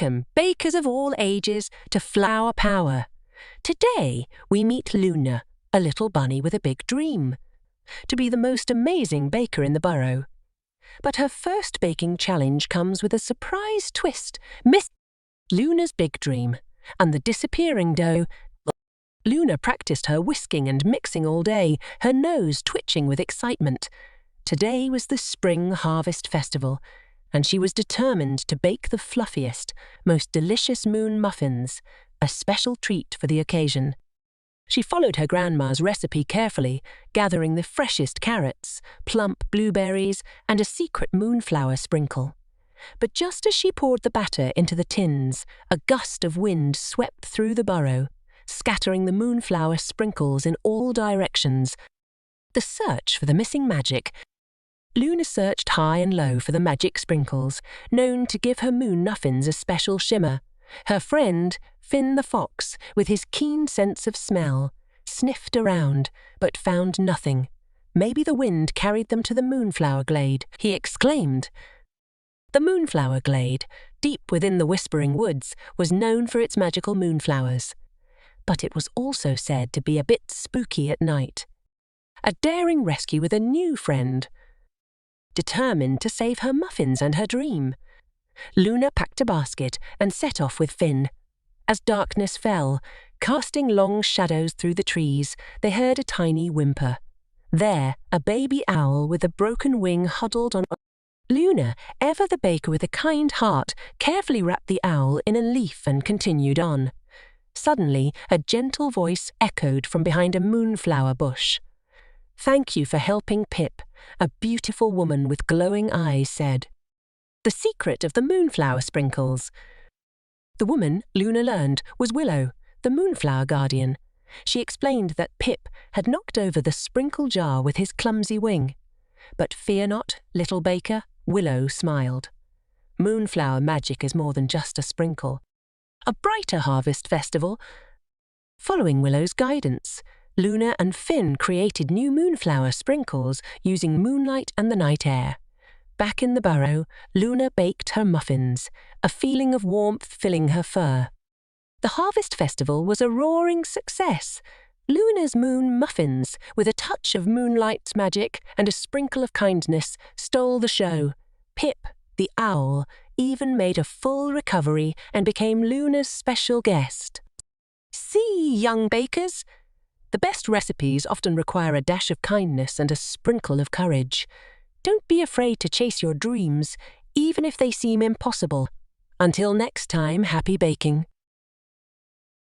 Welcome, bakers of all ages, to Flour Power. Today, we meet Luna, a little bunny with a big dream: to be the most amazing baker in the burrow. But her first baking challenge comes with a surprise twist. Miss Luna's big dream and the disappearing dough. Luna practiced her whisking and mixing all day, her nose twitching with excitement. Today was the Spring Harvest Festival, and she was determined to bake the fluffiest, most delicious moon muffins, a special treat for the occasion. She followed her grandma's recipe carefully, gathering the freshest carrots, plump blueberries, and a secret moonflower sprinkle. But just as she poured the batter into the tins, a gust of wind swept through the burrow, scattering the moonflower sprinkles in all directions. The search for the missing magic. Luna searched high and low for the magic sprinkles, known to give her moon muffins a special shimmer. Her friend, Finn the fox, with his keen sense of smell, sniffed around, but found nothing. Maybe the wind carried them to the moonflower glade, he exclaimed. The moonflower glade, deep within the Whispering Woods, was known for its magical moonflowers. But it was also said to be a bit spooky at night. A daring rescue with a new friend, determined to save her muffins and her dream. Luna packed a basket and set off with Finn. As darkness fell, casting long shadows through the trees, they heard a tiny whimper. There, a baby owl with a broken wing huddled on. Luna, ever the baker with a kind heart, carefully wrapped the owl in a leaf and continued on. Suddenly, a gentle voice echoed from behind a moonflower bush. "Thank you for helping Pip," a beautiful woman with glowing eyes said. The secret of the moonflower sprinkles. The woman, Luna learned, was Willow, the moonflower guardian. She explained that Pip had knocked over the sprinkle jar with his clumsy wing. But fear not, little baker, Willow smiled. Moonflower magic is more than just a sprinkle. A brighter harvest festival. Following Willow's guidance, Luna and Finn created new moonflower sprinkles using moonlight and the night air. Back in the burrow, Luna baked her muffins, a feeling of warmth filling her fur. The harvest festival was a roaring success. Luna's moon muffins, with a touch of moonlight's magic and a sprinkle of kindness, stole the show. Pip, the owl, even made a full recovery and became Luna's special guest. See, young bakers, the best recipes often require a dash of kindness and a sprinkle of courage. Don't be afraid to chase your dreams, even if they seem impossible. Until next time, happy baking.